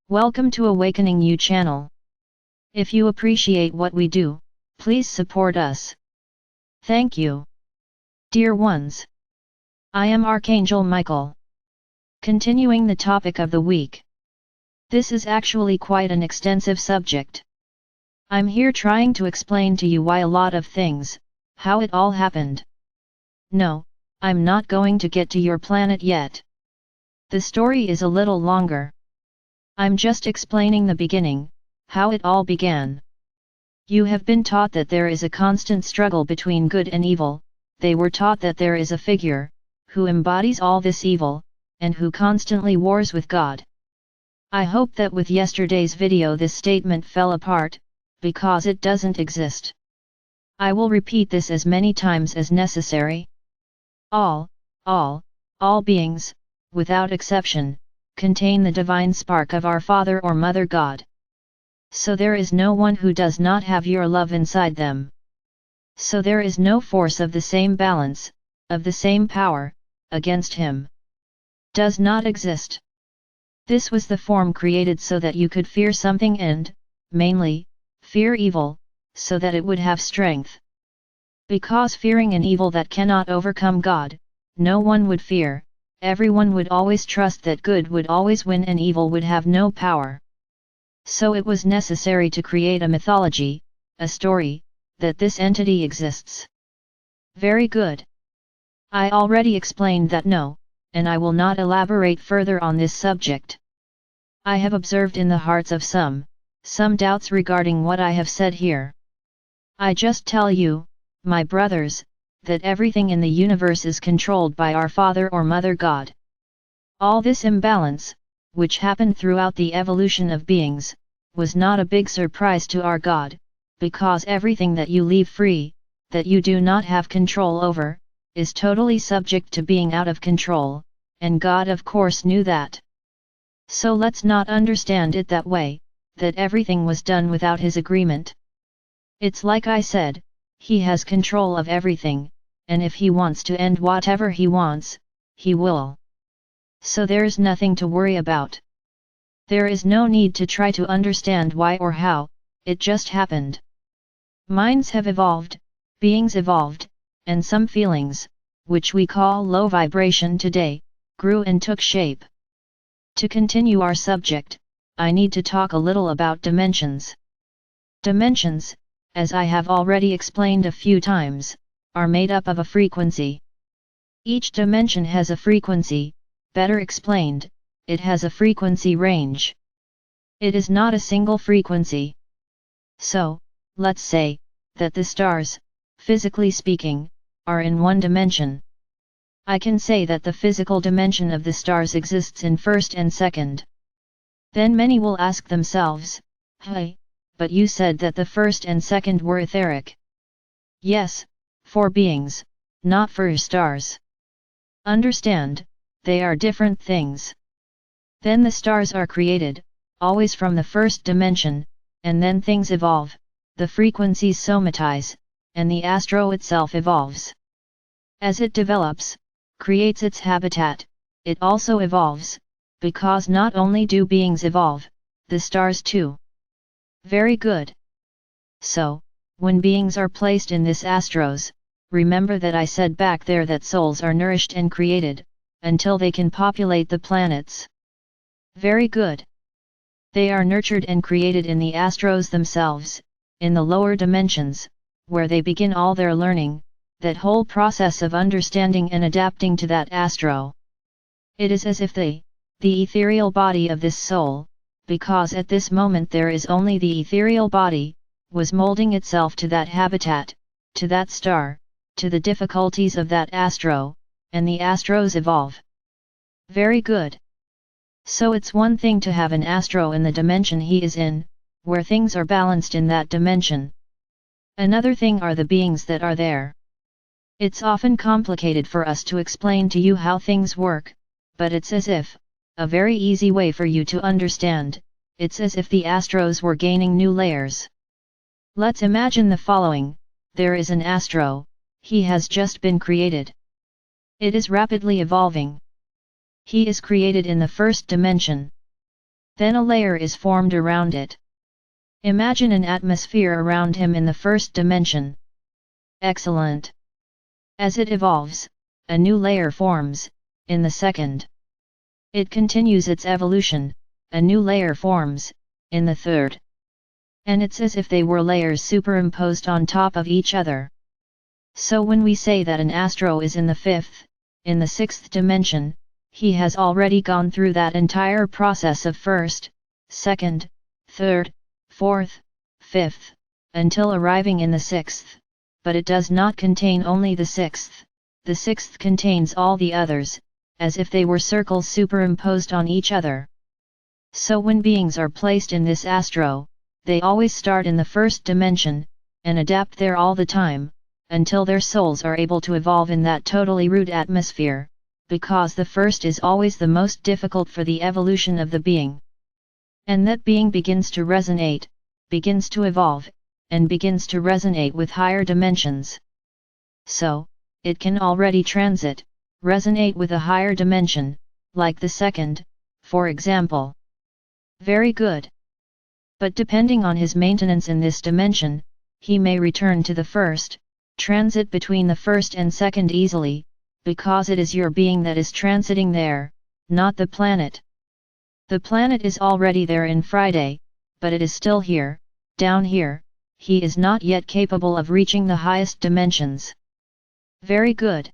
Welcome to Awakening You channel. If you appreciate what we do, please support us. Thank you. Dear ones, I am Archangel Michael. Continuing the topic of the week. This is actually quite an extensive subject. I'm here trying to explain to you why a lot of things, how it all happened. No, I'm not going to get to your planet yet. The story is a little longer. I'm just explaining the beginning, how it all began. You have been taught that there is a constant struggle between good and evil. They were taught that there is a figure, who embodies all this evil, and who constantly wars with God. I hope that with yesterday's video this statement fell apart, because it doesn't exist. I will repeat this as many times as necessary. All beings, without exception, contain the divine spark of our Father or Mother God. So there is no one who does not have your love inside them. So there is no force of the same balance, of the same power, against him. Does not exist. This was the form created so that you could fear something and, mainly, fear evil, so that it would have strength. Because fearing an evil that cannot overcome God, no one would fear, everyone would always trust that good would always win and evil would have no power. So it was necessary to create a mythology, a story, that this entity exists. Very good. I already explained that no, and I will not elaborate further on this subject. I have observed in the hearts of some doubts regarding what I have said here. I just tell you, my brothers, that everything in the universe is controlled by our Father or Mother God. All this imbalance, which happened throughout the evolution of beings, was not a big surprise to our God, because everything that you leave free, that you do not have control over, is totally subject to being out of control, and God of course knew that. So let's not understand it that way, that everything was done without his agreement. It's like I said, he has control of everything, and if he wants to end whatever he wants, he will. So there's nothing to worry about. There is no need to try to understand why or how, it just happened. Minds have evolved, beings evolved, and some feelings, which we call low vibration today, grew and took shape. To continue our subject, I need to talk a little about dimensions. Dimensions, as I have already explained a few times, are made up of a frequency. Each dimension has a frequency, better explained, it has a frequency range. It is not a single frequency. So, let's say, that the stars, physically speaking, are in one dimension. I can say that the physical dimension of the stars exists in first and second. Then many will ask themselves, hey, but you said that the first and second were etheric. Yes, for beings, not for stars. Understand, they are different things. Then the stars are created, always from the first dimension, and then things evolve, the frequencies somatize, and the astro itself evolves. As it develops, creates its habitat, it also evolves, because not only do beings evolve, the stars too. Very good. So, when beings are placed in this astros, remember that I said back there that souls are nourished and created, until they can populate the planets. Very good. They are nurtured and created in the astros themselves, in the lower dimensions, where they begin all their learning, that whole process of understanding and adapting to that astro. It is as if the ethereal body of this soul, because at this moment there is only the ethereal body, was molding itself to that habitat, to that star, to the difficulties of that astro, and the astros evolve. Very good. So it's one thing to have an astro in the dimension he is in, where things are balanced in that dimension. Another thing are the beings that are there. It's often complicated for us to explain to you how things work, but it's as if, a very easy way for you to understand, it's as if the astros were gaining new layers. Let's imagine the following, there is an astro, he has just been created. It is rapidly evolving. He is created in the first dimension. Then a layer is formed around it. Imagine an atmosphere around him in the first dimension. Excellent. As it evolves, a new layer forms, in the second. It continues its evolution, a new layer forms, in the third. And it's as if they were layers superimposed on top of each other. So when we say that an astro is in the fifth, in the sixth dimension, he has already gone through that entire process of first, second, third, fourth, fifth, until arriving in the sixth, but it does not contain only the sixth contains all the others, as if they were circles superimposed on each other. So when beings are placed in this astro, they always start in the first dimension, and adapt there all the time, until their souls are able to evolve in that totally root atmosphere, because the first is always the most difficult for the evolution of the being. And that being begins to resonate, begins to evolve, and begins to resonate with higher dimensions. So, it can already resonate with a higher dimension, like the second, for example. Very good. But depending on his maintenance in this dimension, he may return to the first, transit between the first and second easily, because it is your being that is transiting there, not the planet. The planet is already there in Friday, but it is still here, down here, he is not yet capable of reaching the highest dimensions. Very good.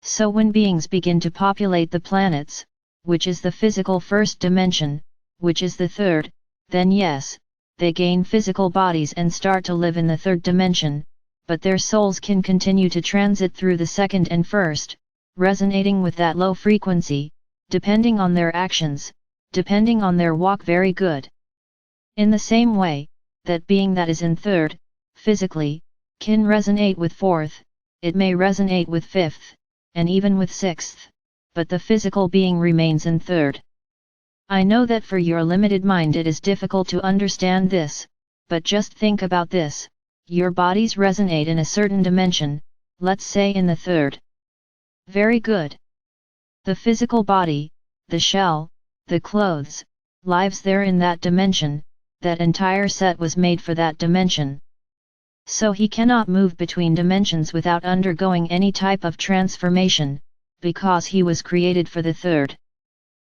So when beings begin to populate the planets, which is the physical first dimension, which is the third, then yes, they gain physical bodies and start to live in the third dimension, but their souls can continue to transit through the second and first, resonating with that low frequency, depending on their actions, depending on their walk. Very good. In the same way, that being that is in third, physically, can resonate with fourth, it may resonate with fifth, and even with sixth, but the physical being remains in third. I know that for your limited mind it is difficult to understand this, but just think about this, your bodies resonate in a certain dimension, let's say in the third. Very good. The physical body, the shell, the clothes, lives there in that dimension, that entire set was made for that dimension. So he cannot move between dimensions without undergoing any type of transformation, because he was created for the third.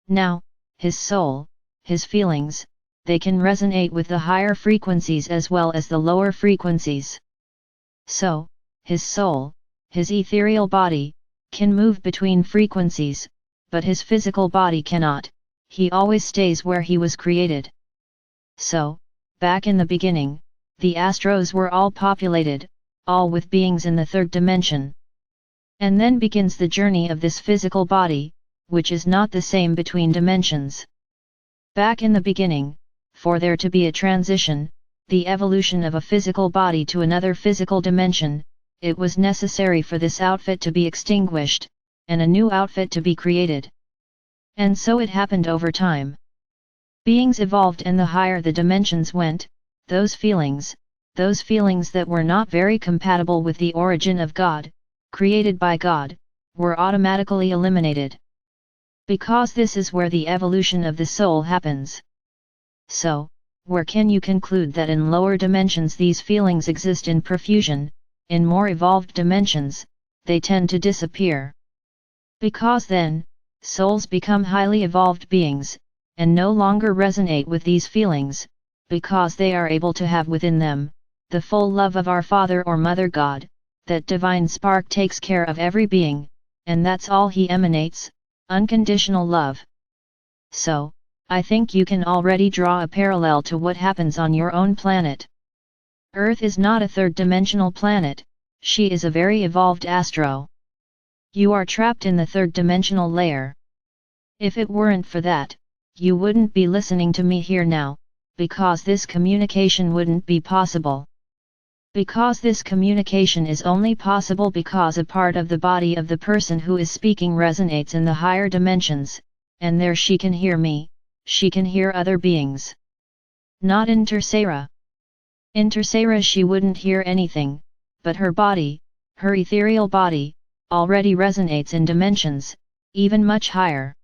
Now, his soul, his feelings, they can resonate with the higher frequencies as well as the lower frequencies. So, his soul, his ethereal body, can move between frequencies, but his physical body cannot, he always stays where he was created. So, back in the beginning, the astros were all populated, all with beings in the third dimension. And then begins the journey of this physical body, which is not the same between dimensions. Back in the beginning, for there to be a transition, the evolution of a physical body to another physical dimension, it was necessary for this outfit to be extinguished, and a new outfit to be created. And so it happened over time. Beings evolved, and the higher the dimensions went, those feelings that were not very compatible with the origin of God, created by God, were automatically eliminated. Because this is where the evolution of the soul happens. So, where can you conclude that in lower dimensions these feelings exist in profusion, in more evolved dimensions, they tend to disappear? Because then, souls become highly evolved beings, and no longer resonate with these feelings, because they are able to have within them, the full love of our Father or Mother God, that divine spark takes care of every being, and that's all he emanates, unconditional love. So, I think you can already draw a parallel to what happens on your own planet. Earth is not a third-dimensional planet, she is a very evolved astro. You are trapped in the third-dimensional layer. If it weren't for that, you wouldn't be listening to me here now, because this communication wouldn't be possible. Because this communication is only possible because a part of the body of the person who is speaking resonates in the higher dimensions, and there she can hear me, she can hear other beings. Not in Tercera. In Tercera she wouldn't hear anything, but her body, her ethereal body, already resonates in dimensions, even much higher.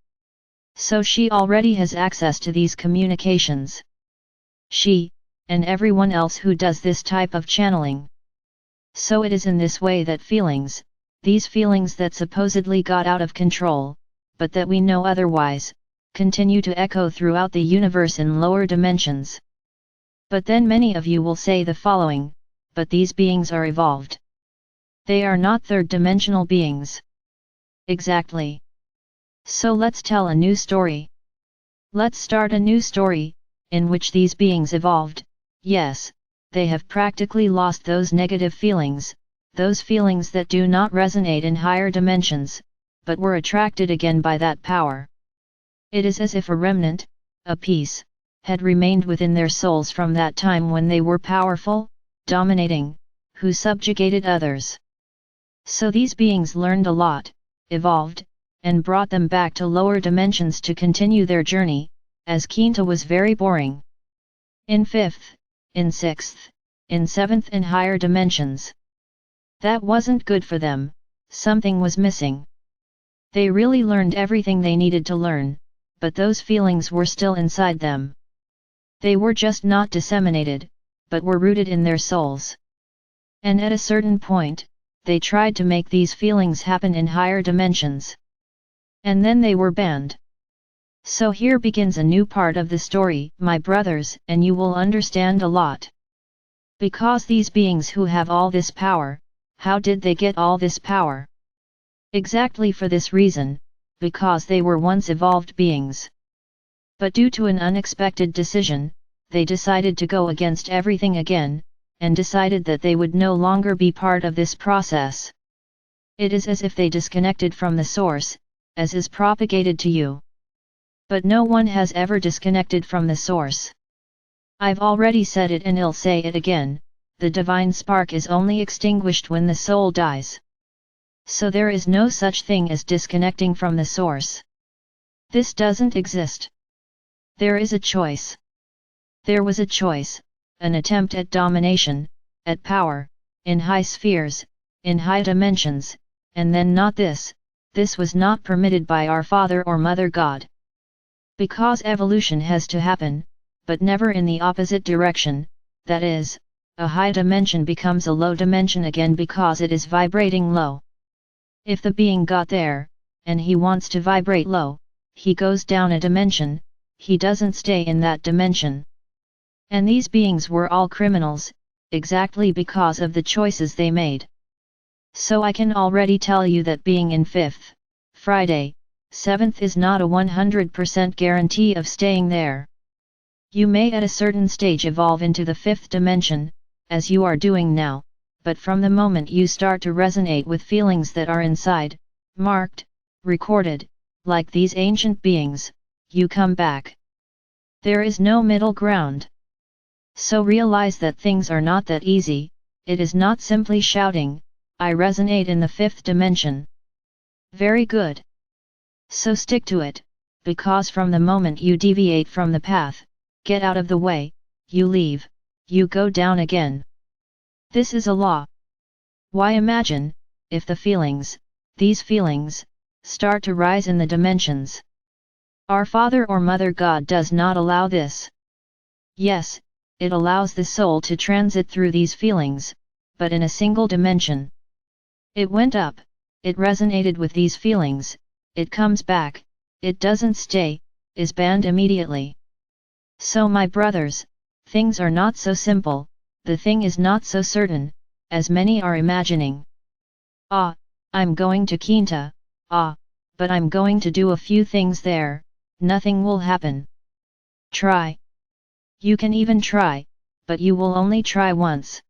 So she already has access to these communications. She, and everyone else who does this type of channeling. So it is in this way that feelings, these feelings that supposedly got out of control, but that we know otherwise, continue to echo throughout the universe in lower dimensions. But then many of you will say the following, but these beings are evolved. They are not third-dimensional beings. Exactly. So let's tell a new story. Let's start a new story, in which these beings evolved. Yes, they have practically lost those negative feelings, those feelings that do not resonate in higher dimensions, but were attracted again by that power. It is as if a remnant, a piece, had remained within their souls from that time when they were powerful, dominating, who subjugated others. So these beings learned a lot, evolved, and brought them back to lower dimensions to continue their journey, as Quinta was very boring. In 5th, in 6th, in 7th and higher dimensions. That wasn't good for them, something was missing. They really learned everything they needed to learn, but those feelings were still inside them. They were just not disseminated, but were rooted in their souls. And at a certain point, they tried to make these feelings happen in higher dimensions. And then they were banned. So here begins a new part of the story, my brothers, and you will understand a lot. Because these beings who have all this power, how did they get all this power? Exactly for this reason, because they were once evolved beings. But due to an unexpected decision, they decided to go against everything again, and decided that they would no longer be part of this process. It is as if they disconnected from the source, as is propagated to you. But no one has ever disconnected from the source. I've already said it and I'll say it again, the divine spark is only extinguished when the soul dies. So there is no such thing as disconnecting from the source. This doesn't exist. There is a choice. There was a choice, an attempt at domination, at power, in high spheres, in high dimensions, and then not this. This was not permitted by our Father or Mother God. Because evolution has to happen, but never in the opposite direction, that is, a high dimension becomes a low dimension again because it is vibrating low. If the being got there, and he wants to vibrate low, he goes down a dimension, he doesn't stay in that dimension. And these beings were all criminals, exactly because of the choices they made. So I can already tell you that being in 5th, Friday, 7th is not a 100% guarantee of staying there. You may at a certain stage evolve into the 5th dimension, as you are doing now, but from the moment you start to resonate with feelings that are inside, marked, recorded, like these ancient beings, you come back. There is no middle ground. So realize that things are not that easy, it is not simply shouting, I resonate in the 5th dimension. Very good. So stick to it, because from the moment you deviate from the path, get out of the way, you leave, you go down again. This is a law. Why imagine, if the feelings, these feelings, start to rise in the dimensions? Our Father or Mother God does not allow this. Yes, it allows the soul to transit through these feelings, but in a single dimension. It went up, it resonated with these feelings, it comes back, it doesn't stay, is banned immediately. So my brothers, things are not so simple, the thing is not so certain, as many are imagining. Ah, I'm going to Quinta, but I'm going to do a few things there, nothing will happen. Try. You can even try, but you will only try once.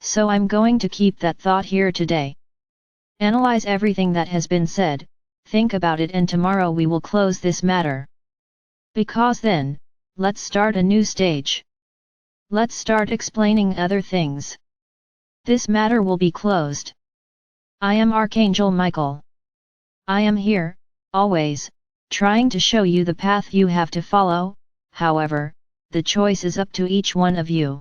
So I'm going to keep that thought here today. Analyze everything that has been said, think about it, and tomorrow we will close this matter. Because then, let's start a new stage. Let's start explaining other things. This matter will be closed. I am Archangel Michael. I am here, always, trying to show you the path you have to follow, however, the choice is up to each one of you.